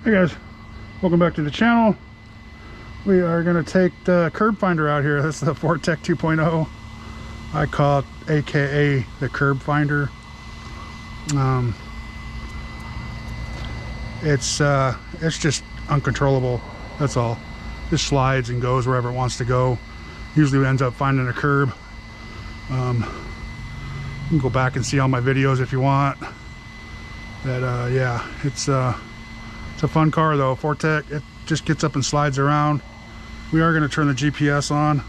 Hey guys, welcome back to the channel. We are going to take the curb finder out here. This is the SpeedTek 2.0. I call it AKA the curb finder. It's just uncontrollable. That's all. Just slides and goes wherever it wants to go. Usually ends up finding a curb. You can go back and see all my videos if you want. But yeah, it's a fun car though. SpeedTek, it just gets up and slides around. We are going to turn the GPS on.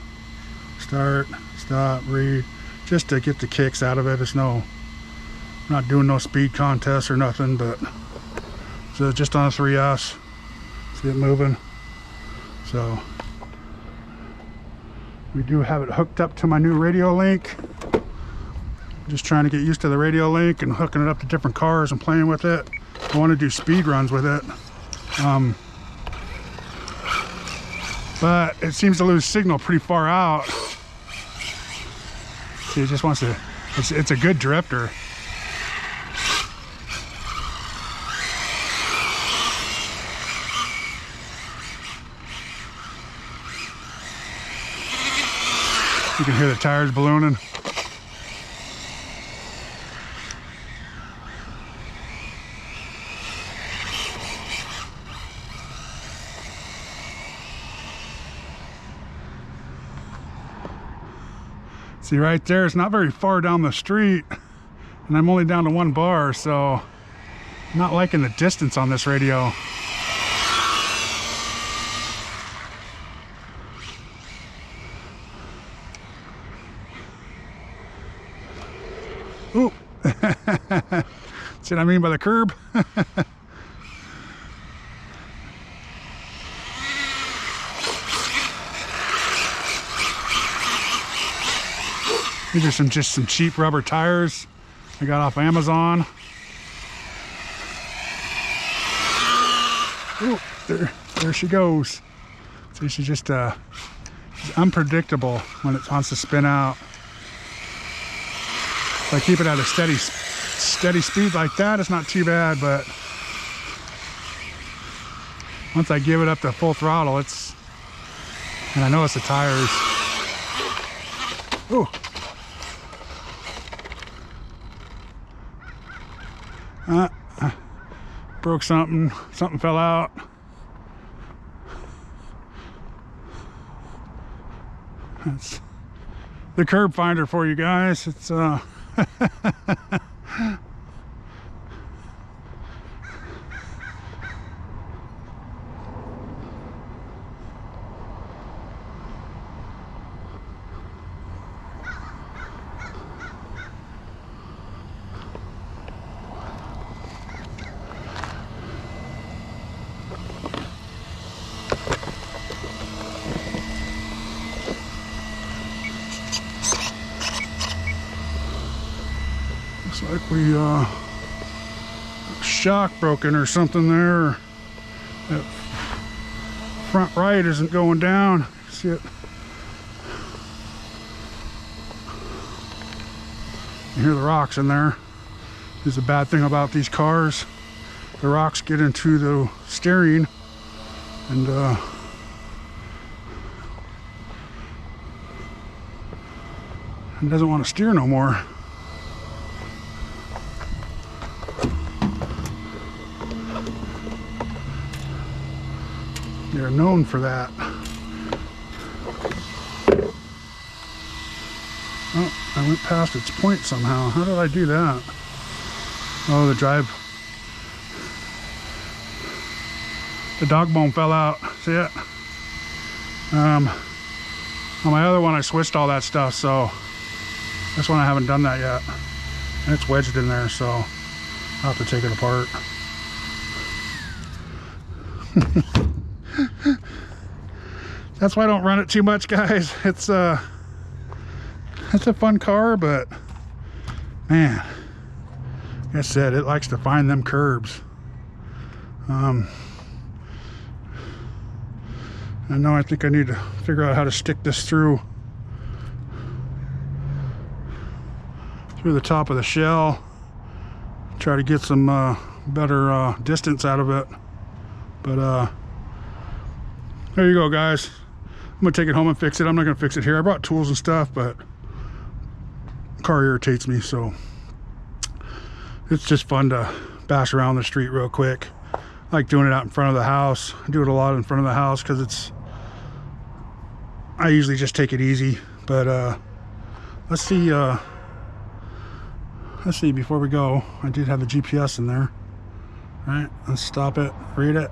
Start, stop, read, just to get the kicks out of it. It's not doing no speed contests or nothing, but so just on a 3S. See it moving. So we do have it hooked up to my new radio link. Just trying to get used to the radio link and hooking it up to different cars and playing with it. I want to do speed runs with it. But it seems to lose signal pretty far out. See, it just wants to, it's a good drifter. You can hear the tires ballooning. See right there, it's not very far down the street, and I'm only down to 1 bar, so I'm not liking the distance on this radio. Ooh. See what I mean by the curb? These are just some cheap rubber tires I got off Amazon. Ooh, there she goes. See, she's just she's unpredictable when it wants to spin out. If I keep it at a steady speed like that, it's not too bad, but once I give it up to full throttle, and I know it's the tires. Ooh. Broke something fell out. That's the curb finder for you guys. It's looks like we shock broken or something there. That front right isn't going down. See it? You hear the rocks in there. This is a bad thing about these cars. The rocks get into the steering and it doesn't want to steer no more. They're known for that. Oh, I went past its point somehow. How did I do that? Oh, the dog bone fell out. See it? On my other one I switched all that stuff, so this one I haven't done that yet. And it's wedged in there, so I'll have to take it apart. That's why I don't run it too much, guys. It's a fun car, but man, like I said, it likes to find them curbs. I think I need to figure out how to stick this through the top of the shell, try to get some better distance out of it. But there you go, guys. I'm gonna take it home and fix it. I'm not gonna fix it here. I brought tools and stuff, but car irritates me, so it's just fun to bash around the street real quick. I like doing it out in front of the house. I do it a lot in front of the house because I usually just take it easy. But let's see before we go. I did have the GPS in there. All right, let's stop it, read it.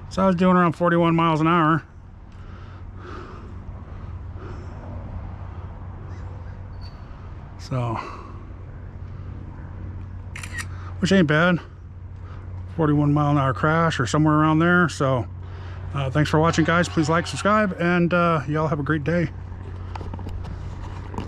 So I was doing around 41 miles an hour. So, which ain't bad. 41 mile an hour crash or somewhere around there. So thanks for watching, guys. Please like, subscribe, and y'all have a great day.